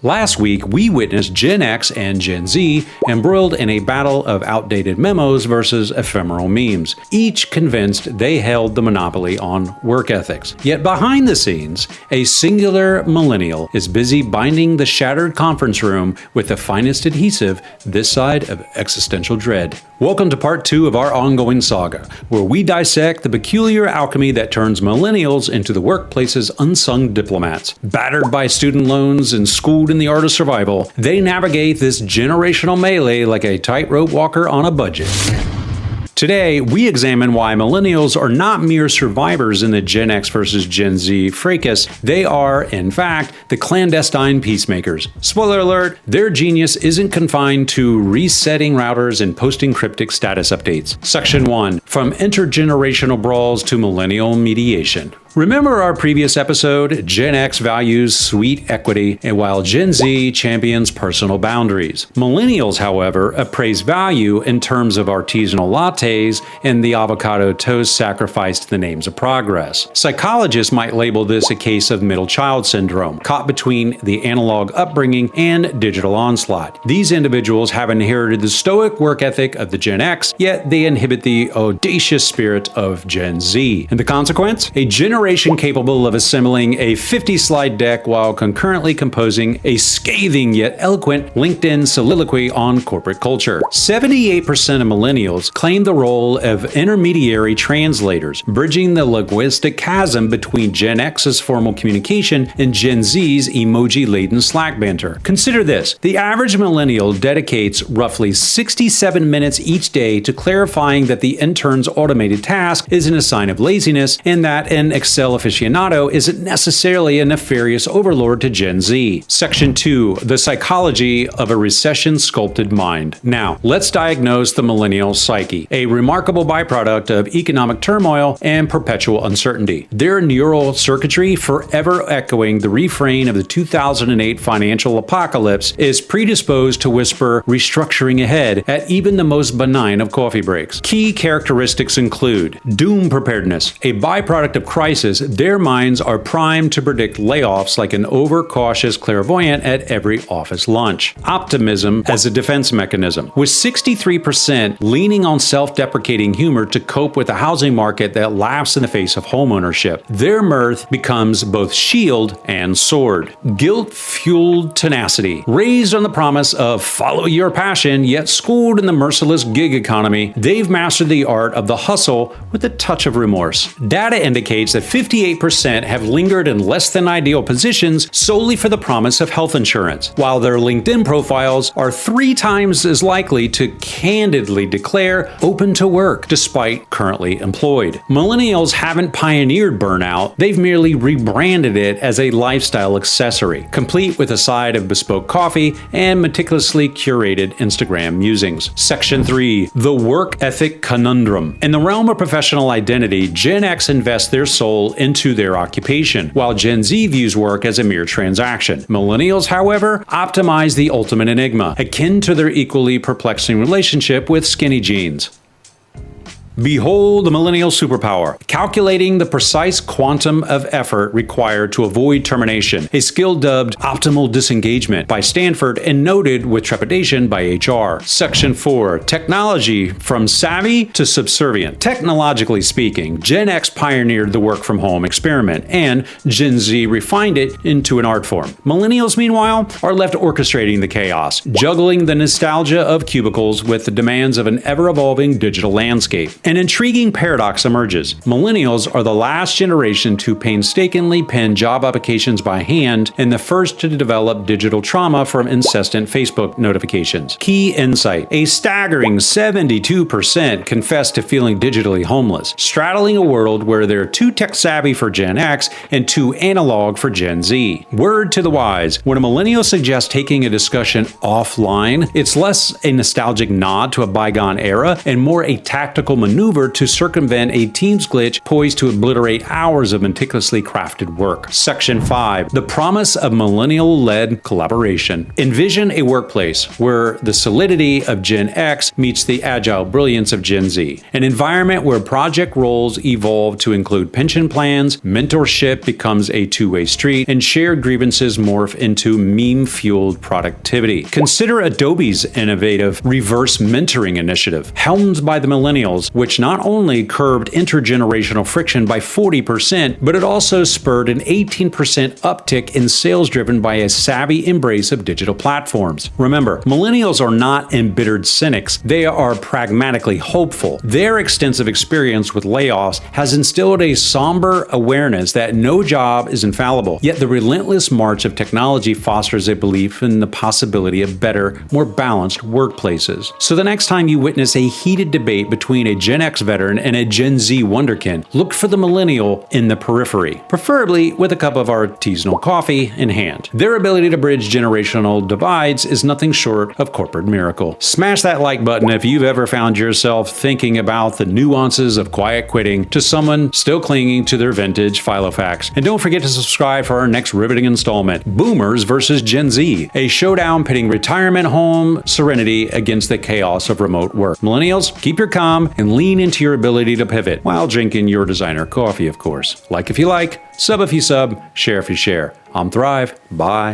Last week, we witnessed Gen X and Gen Z embroiled in a battle of outdated memos versus ephemeral memes, each convinced they held the monopoly on work ethics. Yet behind the scenes, a singular millennial is busy binding the shattered conference room with the finest adhesive this side of existential dread. Welcome to part 2 of our ongoing saga, where we dissect the peculiar alchemy that turns millennials into the workplace's unsung diplomats. Battered by student loans and schooled in the art of survival, they navigate this generational melee like a tightrope walker on a budget. Today, we examine why millennials are not mere survivors in the Gen X versus Gen Z fracas. They are, in fact, the clandestine peacemakers. Spoiler alert, their genius isn't confined to resetting routers and posting cryptic status updates. Section 1. From intergenerational brawls to millennial mediation. Remember our previous episode? Gen X values sweet equity, and while Gen Z champions personal boundaries. Millennials, however, appraise value in terms of artisanal lattes and the avocado toast sacrificed to the names of progress. Psychologists might label this a case of middle child syndrome, caught between the analog upbringing and digital onslaught. These individuals have inherited the stoic work ethic of the Gen X, yet they inhibit the audacious spirit of Gen Z. And the consequence? A generation capable of assembling a 50-slide deck while concurrently composing a scathing yet eloquent LinkedIn soliloquy on corporate culture. 78% of millennials claim the role of intermediary translators, bridging the linguistic chasm between Gen X's formal communication and Gen Z's emoji-laden Slack banter. Consider this: the average millennial dedicates roughly 67 minutes each day to clarifying that the intern's automated task isn't a sign of laziness and that an Excel aficionado isn't necessarily a nefarious overlord to Gen Z. Section 2. The psychology of a recession-sculpted mind. Now, let's diagnose the millennial psyche, a remarkable byproduct of economic turmoil and perpetual uncertainty. Their neural circuitry, forever echoing the refrain of the 2008 financial apocalypse, is predisposed to whisper restructuring ahead at even the most benign of coffee breaks. Key characteristics include doom preparedness, a byproduct of crisis. Their minds are primed to predict layoffs like an overcautious clairvoyant at every office lunch. Optimism as a defense mechanism, with 63% leaning on self-deprecating humor to cope with a housing market that laughs in the face of homeownership. Their mirth becomes both shield and sword. Guilt-fueled tenacity, raised on the promise of follow your passion, yet schooled in the merciless gig economy, they've mastered the art of the hustle with a touch of remorse. Data indicates that 58% have lingered in less than ideal positions solely for the promise of health insurance, while their LinkedIn profiles are 3 times as likely to candidly declare open to work despite currently employed. Millennials haven't pioneered burnout, they've merely rebranded it as a lifestyle accessory, complete with a side of bespoke coffee and meticulously curated Instagram musings. Section 3. The work ethic conundrum. In the realm of professional identity, Gen X invests their soul into their occupation, while Gen Z views work as a mere transaction. Millennials, however, optimize the ultimate enigma, akin to their equally perplexing relationship with skinny jeans. Behold the millennial superpower, calculating the precise quantum of effort required to avoid termination, a skill dubbed optimal disengagement by Stanford and noted with trepidation by HR. Section 4. Technology from savvy to subservient. Technologically speaking, Gen X pioneered the work from home experiment, and Gen Z refined it into an art form. Millennials, meanwhile, are left orchestrating the chaos, juggling the nostalgia of cubicles with the demands of an ever-evolving digital landscape. An intriguing paradox emerges. Millennials are the last generation to painstakingly pen job applications by hand and the first to develop digital trauma from incessant Facebook notifications. Key insight: a staggering 72% confess to feeling digitally homeless, straddling a world where they're too tech-savvy for Gen X and too analog for Gen Z. Word to the wise: when a millennial suggests taking a discussion offline, it's less a nostalgic nod to a bygone era and more a tactical maneuver maneuver to circumvent a Teams glitch poised to obliterate hours of meticulously crafted work. Section 5. The promise of millennial-led collaboration. Envision a workplace where the solidity of Gen X meets the agile brilliance of Gen Z. An environment where project roles evolve to include pension plans, mentorship becomes a two-way street, and shared grievances morph into meme-fueled productivity. Consider Adobe's innovative reverse mentoring initiative, helmed by the Millennials, which not only curbed intergenerational friction by 40%, but it also spurred an 18% uptick in sales driven by a savvy embrace of digital platforms. Remember, Millennials are not embittered cynics. They are pragmatically hopeful. Their extensive experience with layoffs has instilled a somber awareness that no job is infallible. Yet the relentless march of technology fosters a belief in the possibility of better, more balanced workplaces. So the next time you witness a heated debate between a Gen X veteran and a Gen Z wonderkin, look for the millennial in the periphery, preferably with a cup of artisanal coffee in hand. Their ability to bridge generational divides is nothing short of corporate miracle. Smash that like button if you've ever found yourself thinking about the nuances of quiet quitting to someone still clinging to their vintage Filofax. And don't forget to subscribe for our next riveting installment, Boomers versus Gen Z, a showdown pitting retirement home serenity against the chaos of remote work. Millennials, keep your calm and lean into your ability to pivot while drinking your designer coffee, of course. Like if you like, sub if you sub, share if you share. I'm Thrive. Bye.